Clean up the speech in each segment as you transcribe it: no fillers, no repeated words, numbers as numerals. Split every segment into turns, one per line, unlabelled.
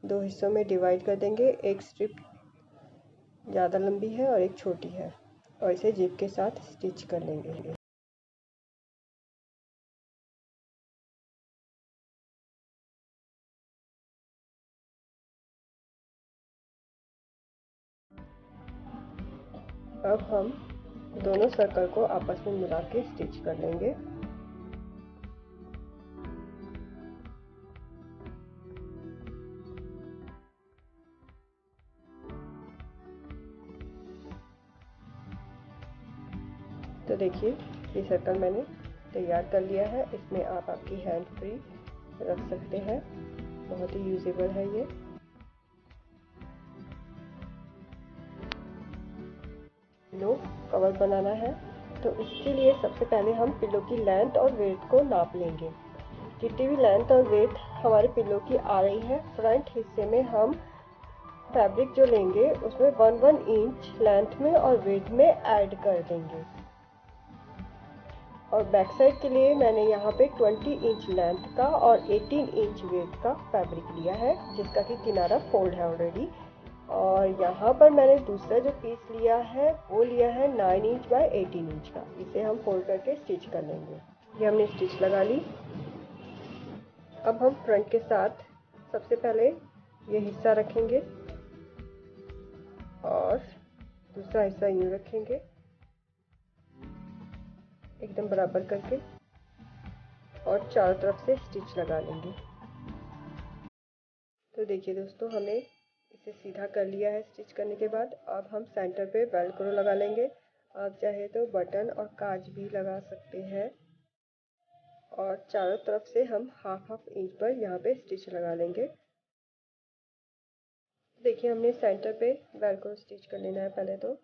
दो हिस्सों में डिवाइड कर देंगे। एक स्ट्रिप ज़्यादा लंबी है और एक छोटी है, और इसे जिप के साथ स्टिच कर लेंगे। अब हम दोनों सर्कल को आपस में मिला के स्टिच कर लेंगे। तो देखिए, ये सर्कल मैंने तैयार कर लिया है। इसमें आप आपकी हैंड फ्री रख सकते हैं, बहुत ही यूजेबल है ये। पिलो कवर बनाना है, तो इसके लिए सबसे पहले हम पिलो की लेंथ और वेट को नाप लेंगे। जितनी भी लेंथ और वेट हमारे पिलो की आ रही है, फ्रंट हिस्से में हम फैब्रिक जो लेंगे उसमें 1-1 इंच लेंथ में और वेट में ऐड कर देंगे। और बैक साइड के लिए मैंने यहाँ पे 20 इंच लेंथ का और 18 इंच वेट का फैब्रिक लिया है, जिसका कि किनारा फोल्ड है ऑलरेडी। और यहाँ पर मैंने दूसरा जो पीस लिया है वो लिया है 9 इंच बाय 18 इंच का। इसे हम फोल्ड करके स्टिच कर लेंगे। ये हमने स्टिच लगा ली। अब हम फ्रंट के साथ सबसे पहले ये हिस्सा रखेंगे और दूसरा हिस्सा यूँ रखेंगे, एकदम बराबर करके, और चारों तरफ से स्टिच लगा लेंगे। तो देखिए दोस्तों, हमने इसे सीधा कर लिया है स्टिच करने के बाद। अब हम सेंटर पे वेलक्रो लगा लेंगे। आप चाहे तो बटन और काज भी लगा सकते हैं। और चारों तरफ से हम हाफ इंच पर यहाँ पे स्टिच लगा लेंगे। देखिए, हमने सेंटर पे वेलक्रो स्टिच कर लेना है पहले तो।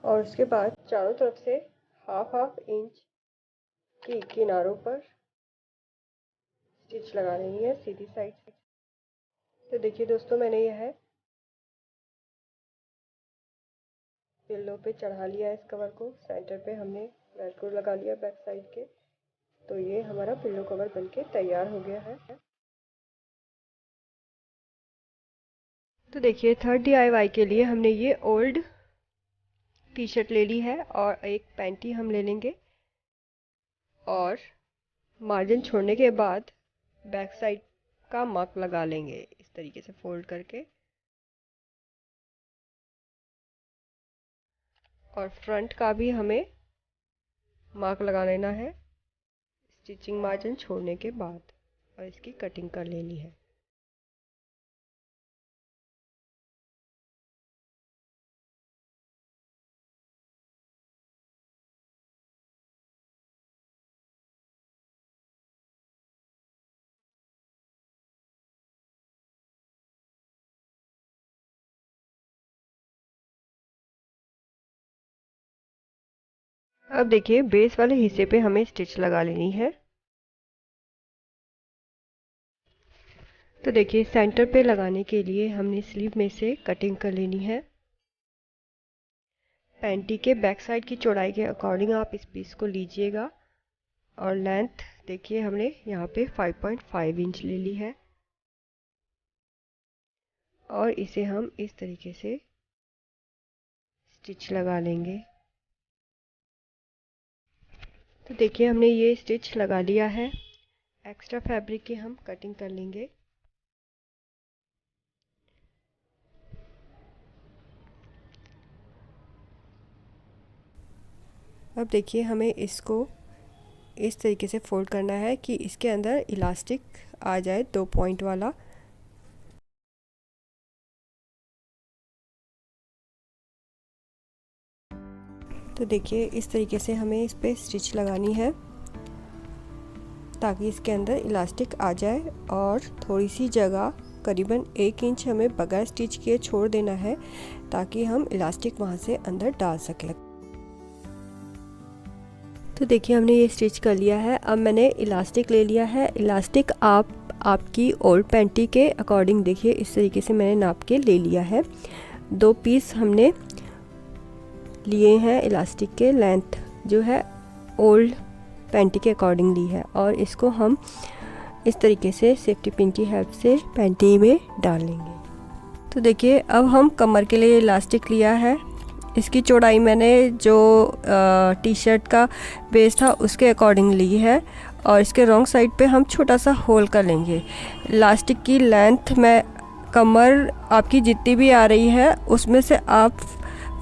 और उसके बाद चारों तरफ से हाफ इंच की किनारों पर स्टिच लगा लेनी है सीधी साइड से। तो देखिए दोस्तों, मैंने यह पिल्लों पे चढ़ा लिया है इस कवर को। सेंटर पे हमने वेलक्रो लगा लिया बैक साइड के। तो ये हमारा पिल्लो कवर बनके तैयार हो गया है। तो देखिए, थर्ड DIY के लिए हमने ये ओल्ड टी शर्ट ले ली है और एक पैंटी हम ले लेंगे, और मार्जिन छोड़ने के बाद बैक साइड का मार्क लगा लेंगे इस तरीके से फोल्ड करके। और फ्रंट का भी हमें मार्क लगा लेना है स्टिचिंग मार्जिन छोड़ने के बाद, और इसकी कटिंग कर लेनी है। अब देखिए, बेस वाले हिस्से पे हमें स्टिच लगा लेनी है। तो देखिए, सेंटर पे लगाने के लिए हमने स्लीव में से कटिंग कर लेनी है। पैंटी के बैक साइड की चौड़ाई के अकॉर्डिंग आप इस पीस को लीजिएगा। और लेंथ देखिए, हमने यहाँ पे 5.5 इंच ले ली है, और इसे हम इस तरीके से स्टिच लगा लेंगे। तो देखिए, हमने ये स्टिच लगा लिया है। एक्स्ट्रा फैब्रिक की हम कटिंग कर लेंगे। अब देखिए, हमें इसको इस तरीके से फोल्ड करना है कि इसके अंदर इलास्टिक आ जाए 2 पॉइंट वाला। तो देखिए इस तरीके से हमें इस पे स्टिच लगानी है ताकि इसके अंदर इलास्टिक आ जाए, और थोड़ी सी जगह करीबन 1 इंच हमें बगैर स्टिच किए छोड़ देना है ताकि हम इलास्टिक वहाँ से अंदर डाल सकें। तो देखिए हमने ये स्टिच कर लिया है। अब मैंने इलास्टिक ले लिया है। इलास्टिक आपकी ओल्ड पैंटी के अकॉर्डिंग देखिए इस तरीके से मैंने नाप के ले लिया है। 2 पीस हमने लिए हैं इलास्टिक के, लेंथ जो है ओल्ड पैंटी के अकॉर्डिंग ली है, और इसको हम इस तरीके से सेफ्टी पिन की हेल्प से पैंटी में डाल लेंगे। तो देखिए अब हम कमर के लिए इलास्टिक लिया है। इसकी चौड़ाई मैंने जो टी शर्ट का बेस था उसके अकॉर्डिंग ली है, और इसके रॉन्ग साइड पे हम छोटा सा होल कर लेंगे। इलास्टिक की लेंथ में कमर आपकी जितनी भी आ रही है उसमें से आप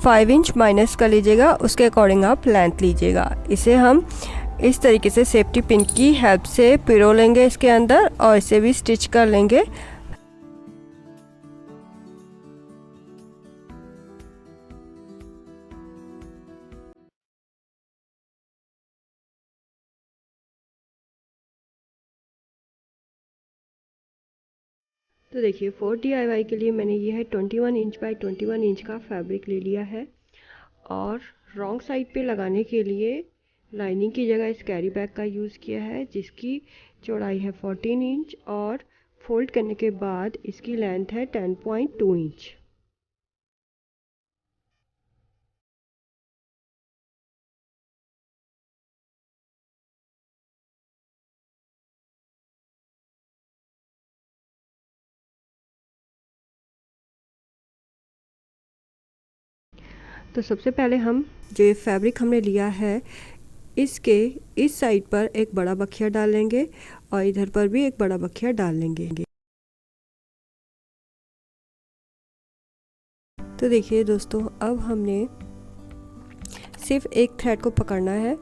5 इंच माइनस कर लीजिएगा, उसके अकॉर्डिंग आप लेंथ लीजिएगा। इसे हम इस तरीके से सेफ्टी पिन की हेल्प से पिरो लेंगे इसके अंदर, और इसे भी स्टिच कर लेंगे। तो देखिए 4 DIY के लिए मैंने ये है 21 इंच बाय 21 इंच का फैब्रिक ले लिया है, और रॉन्ग साइड पे लगाने के लिए लाइनिंग की जगह इस कैरी बैग का यूज़ किया है जिसकी चौड़ाई है 14 इंच, और फोल्ड करने के बाद इसकी लेंथ है 10.2 इंच। तो सबसे पहले हम जो ये फैब्रिक हमने लिया है इसके इस साइड पर एक बड़ा बखिया डाल लेंगे, और इधर पर भी एक बड़ा बखिया डाल लेंगे। तो देखिए दोस्तों अब हमने सिर्फ एक थ्रेड को पकड़ना है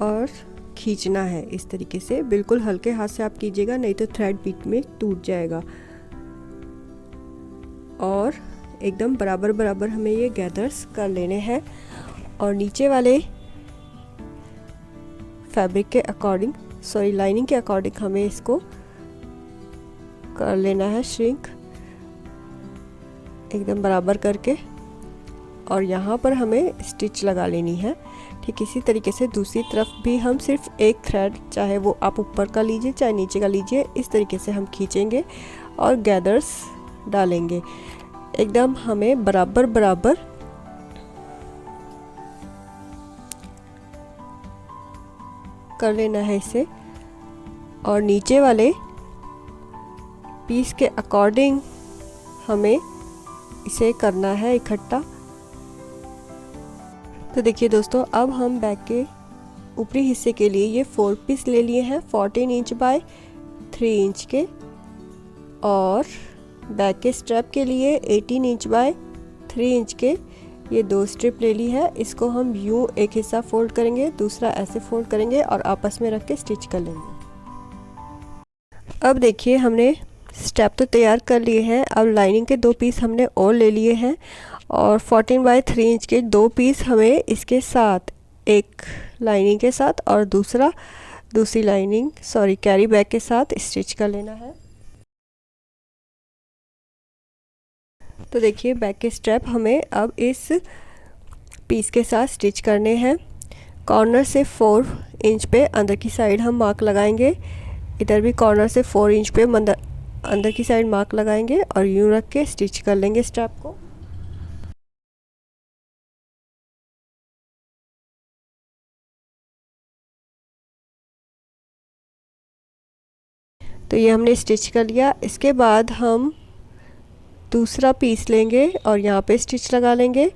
और खींचना है इस तरीके से। बिल्कुल हल्के हाथ से आप कीजिएगा, नहीं तो थ्रेड बीच में टूट जाएगा। और एकदम बराबर बराबर हमें ये गैदर्स कर लेने हैं, और नीचे वाले फैब्रिक के अकॉर्डिंग, सॉरी लाइनिंग के अकॉर्डिंग हमें इसको कर लेना है श्रिंक एकदम बराबर करके, और यहाँ पर हमें स्टिच लगा लेनी है। ठीक इसी तरीके से दूसरी तरफ भी हम सिर्फ एक थ्रेड, चाहे वो आप ऊपर का लीजिए चाहे नीचे का लीजिए, इस तरीके से हम खींचेंगे और गैदर्स डालेंगे। एकदम हमें बराबर बराबर कर लेना है इसे, और नीचे वाले पीस के अकॉर्डिंग हमें इसे करना है इकट्ठा। तो देखिए दोस्तों अब हम बैक के ऊपरी हिस्से के लिए ये 4 पीस ले लिए हैं 14 इंच बाय 3 इंच के, और बैक के स्ट्रैप के लिए 18 इंच बाय 3 इंच के ये 2 स्ट्रिप ले ली है। इसको हम यूँ एक हिस्सा फोल्ड करेंगे, दूसरा ऐसे फोल्ड करेंगे और आपस में रख के स्टिच कर लेंगे। अब देखिए हमने स्टेप तो तैयार कर लिए हैं। अब लाइनिंग के 2 पीस हमने और ले लिए हैं, और 14 बाय 3 इंच के 2 पीस हमें इसके साथ, एक लाइनिंग के साथ और दूसरी लाइनिंग कैरी बैग के साथ स्टिच कर लेना है। तो देखिए बैक के स्ट्रैप हमें अब इस पीस के साथ स्टिच करने हैं। कॉर्नर से 4 इंच पे अंदर की साइड हम मार्क लगाएंगे, इधर भी कॉर्नर से 4 इंच पे अंदर की साइड मार्क लगाएंगे और यूँ रख के स्टिच कर लेंगे स्ट्रैप को। तो ये हमने स्टिच कर लिया। इसके बाद हम दूसरा पीस लेंगे और यहाँ पे स्टिच लगा लेंगे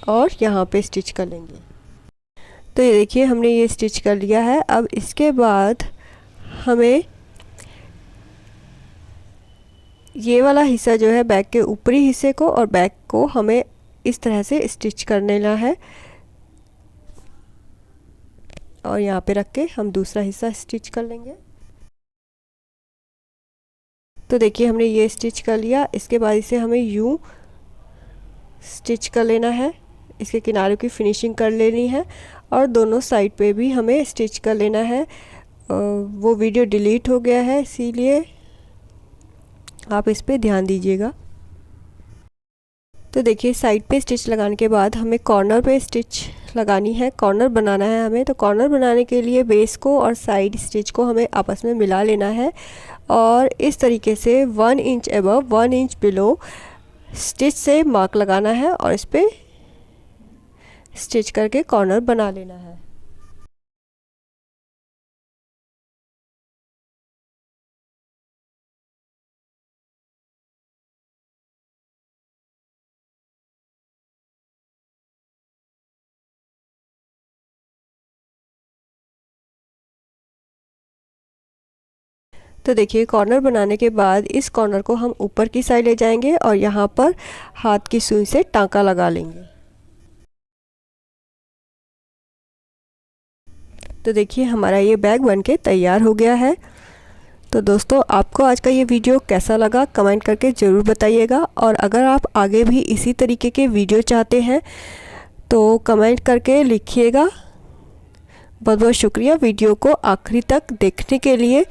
और यहाँ पे स्टिच कर लेंगे। तो ये देखिए हमने ये स्टिच कर लिया है। अब इसके बाद हमें ये वाला हिस्सा जो है बैक के ऊपरी हिस्से को और बैक को हमें इस तरह से स्टिच कर लेना है, और यहाँ पे रख के हम दूसरा हिस्सा स्टिच कर लेंगे। तो देखिए हमने ये स्टिच कर लिया। इसके बाद इसे हमें यूँ स्टिच कर लेना है इसके किनारों की फिनिशिंग कर लेनी है और दोनों साइड पे भी हमें स्टिच कर लेना है। वो वीडियो डिलीट हो गया है, इसीलिए आप इस पे ध्यान दीजिएगा। तो देखिए साइड पे स्टिच लगाने के बाद हमें कॉर्नर पे स्टिच लगानी है, कॉर्नर बनाना है हमें। तो कॉर्नर बनाने के लिए बेस को और साइड स्टिच को हमें आपस में मिला लेना है और इस तरीके से 1 inch above 1 inch below stitch से मार्क लगाना है और इस पर स्टिच करके कॉर्नर बना लेना है। तो देखिए कॉर्नर बनाने के बाद इस कॉर्नर को हम ऊपर की साइड ले जाएंगे और यहाँ पर हाथ की सुई से टांका लगा लेंगे। तो देखिए हमारा ये बैग बनके तैयार हो गया है। तो दोस्तों आपको आज का ये वीडियो कैसा लगा कमेंट करके ज़रूर बताइएगा, और अगर आप आगे भी इसी तरीके के वीडियो चाहते हैं तो कमेंट करके लिखिएगा। बहुत बहुत शुक्रिया वीडियो को आखिरी तक देखने के लिए।